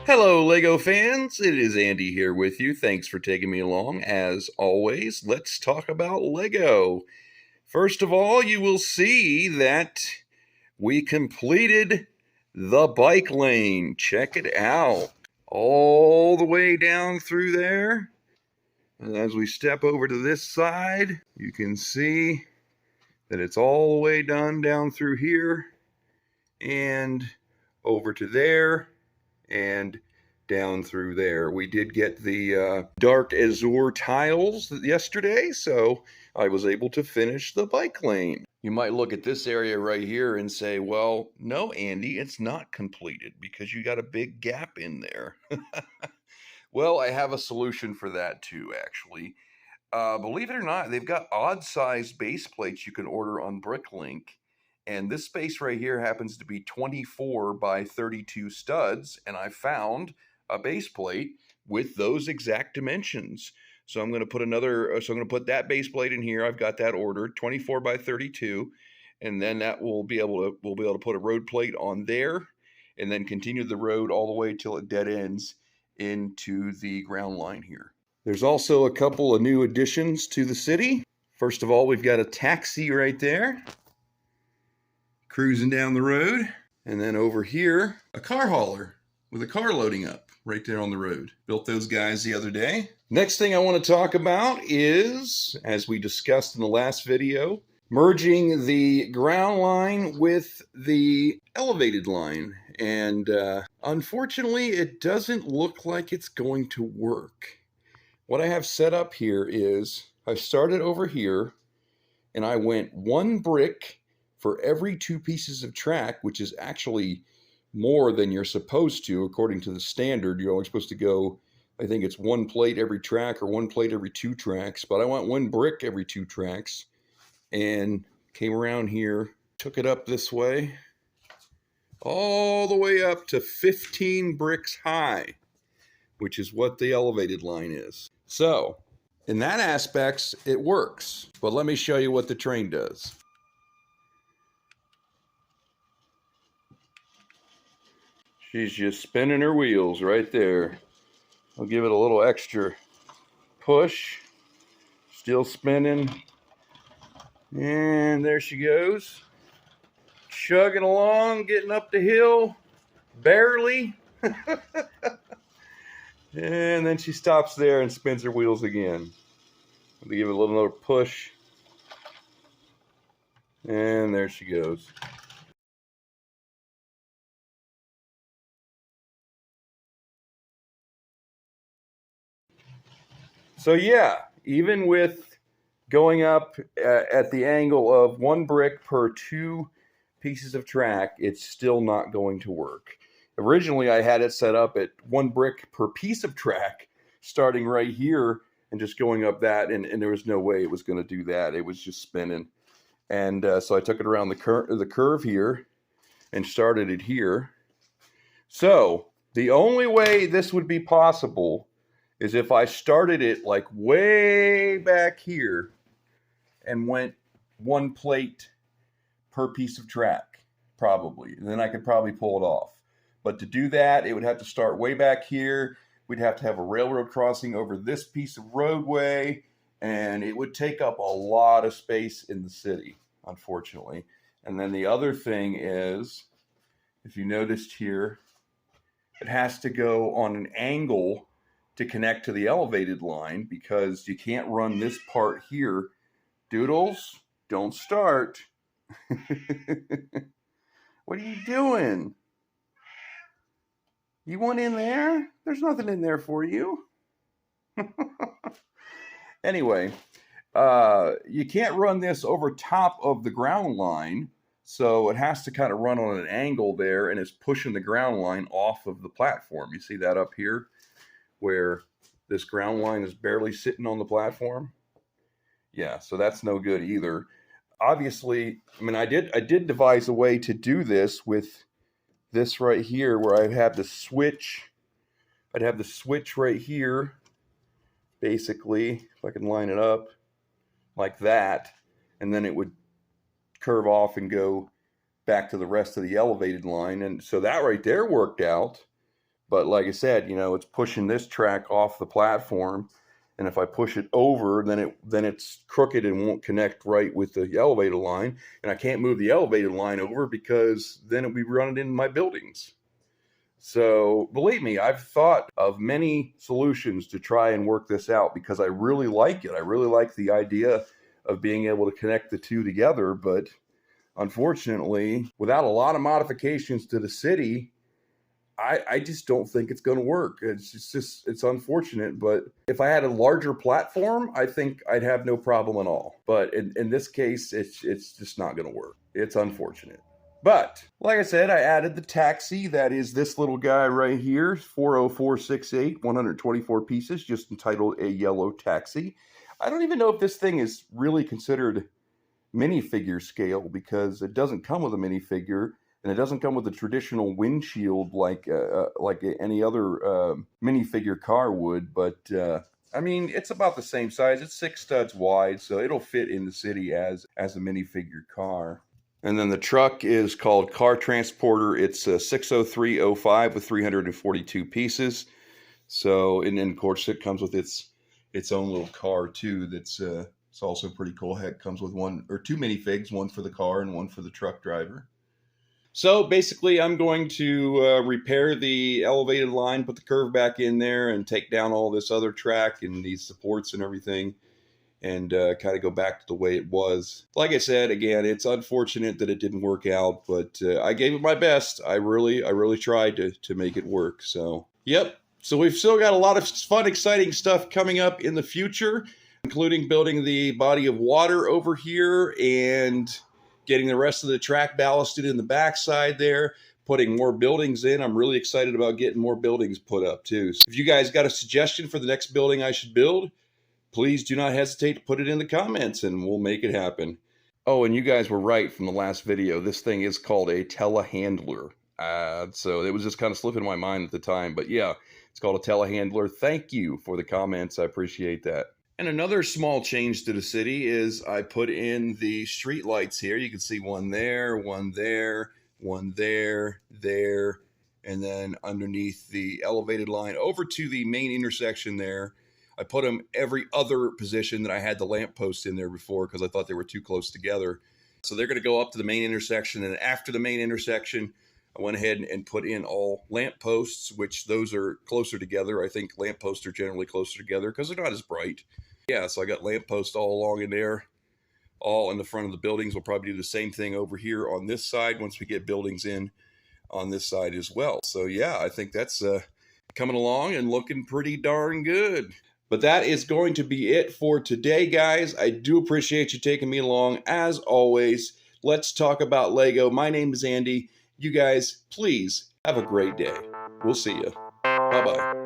Hello, LEGO fans. It is Andy here with you. Thanks for taking me along. As always, let's talk about LEGO. First of all, you will see that we completed the bike lane. Check it out. All the way down through there. And as we step over to this side, you can see that it's all the way done down through here and over to there and down through there. We did get the dark azure tiles yesterday, so I was able to finish the bike lane. You might look at this area right here and say, well, no, Andy, it's not completed because you got a big gap in there. Well, I have a solution for that too, actually. Believe it or not, they've got odd-sized base plates you can order on Bricklink. And this space right here happens to be 24 by 32 studs. And I found a base plate with those exact dimensions. So I'm going to put that base plate in here. I've got that ordered 24 by 32. And then that we'll be able to put a road plate on there and then continue the road all the way till it dead ends into the ground line here. There's also a couple of new additions to the city. First of all, we've got a taxi right there, cruising down the road. And then over here, a car hauler with a car loading up right there on the road. Built those guys the other day. Next thing I want to talk about is, as we discussed in the last video, merging the ground line with the elevated line. And unfortunately, it doesn't look like it's going to work. What I have set up here is I started over here and I went one brick for every 2 pieces of track, which is actually more than you're supposed to. According to the standard, you're only supposed to go, I think it's 1 plate every track or 1 plate every 2 tracks, but I went 1 brick every 2 tracks and came around here, took it up this way, all the way up to 15 bricks high, which is what the elevated line is. So, in that aspect, it works. But let me show you what the train does. She's just spinning her wheels right there. I'll give it a little extra push. Still spinning. And there she goes. Chugging along, getting up the hill. Barely. And then she stops there and spins her wheels again. I'll give it a little more push. And there she goes. So yeah, even with going up at the angle of 1 brick per 2 pieces of track, it's still not going to work. Originally, I had it set up at 1 brick per piece of track, starting right here and just going up that, and there was no way it was going to do that. It was just spinning. And so I took it around the curve here and started it here. So the only way this would be possible is if I started it like way back here and went 1 plate per piece of track, probably. And then I could probably pull it off. But to do that, it would have to start way back here. We'd have to have a railroad crossing over this piece of roadway, and it would take up a lot of space in the city, unfortunately. And then the other thing is, if you noticed here, it has to go on an angle to connect to the elevated line because you can't run this part here. Doodles, don't start. What are you doing? You want in there? There's nothing in there for you. Anyway, you can't run this over top of the ground line, so it has to kind of run on an angle there, and it's pushing the ground line off of the platform. You see that up here where this ground line is barely sitting on the platform? Yeah, so that's no good either. Obviously, I mean, I did devise a way to do this with this right here where I'd have the switch right here, basically, if I can line it up like that, and then it would curve off and go back to the rest of the elevated line. And so that right there worked out. But like I said, it's pushing this track off the platform. And if I push it over, then it's crooked and won't connect right with the elevated line. And I can't move the elevated line over because then it'll be running into my buildings. So believe me, I've thought of many solutions to try and work this out because I really like it. I really like the idea of being able to connect the two together. But unfortunately, without a lot of modifications to the city, I just don't think it's going to work. It's unfortunate, but if I had a larger platform, I think I'd have no problem at all. But in this case, it's just not going to work. It's unfortunate. But like I said, I added the taxi. That is this little guy right here, 40468, 124 pieces, just entitled A Yellow Taxi. I don't even know if this thing is really considered minifigure scale because it doesn't come with a minifigure. And it doesn't come with a traditional windshield like any other minifigure car would. But I mean, it's about the same size. It's 6 studs wide, so it'll fit in the city as a minifigure car. And then the truck is called Car Transporter. It's a 60305 with 342 pieces. So, and then of course it comes with its own little car too. That's it's also pretty cool. It comes with 1 or 2 minifigs, one for the car and one for the truck driver. So basically, I'm going to repair the elevated line, put the curve back in there, and take down all this other track and these supports and everything, and kind of go back to the way it was. Like I said, again, it's unfortunate that it didn't work out, but I gave it my best. I really tried to make it work. So, yep. So we've still got a lot of fun, exciting stuff coming up in the future, including building the body of water over here and getting the rest of the track ballasted in the backside there, putting more buildings in. I'm really excited about getting more buildings put up too. So if you guys got a suggestion for the next building I should build, please do not hesitate to put it in the comments and we'll make it happen. Oh, and you guys were right from the last video. This thing is called a telehandler. So it was just kind of slipping my mind at the time. But yeah, it's called a telehandler. Thank you for the comments. I appreciate that. And another small change to the city is I put in the street lights here. You can see one there, one there, one there, there, and then underneath the elevated line over to the main intersection there. I put them every other position that I had the lampposts in there before because I thought they were too close together. So they're going to go up to the main intersection, and after the main intersection, I went ahead and put in all lampposts, which those are closer together. I think lampposts are generally closer together because they're not as bright. Yeah, so I got lampposts all along in there, all in the front of the buildings. We'll probably do the same thing over here on this side once we get buildings in on this side as well. So yeah, I think that's coming along and looking pretty darn good. But that is going to be it for today, guys. I do appreciate you taking me along. As always, let's talk about Lego. My name is Andy. You guys, please have a great day. We'll see you. Bye-bye.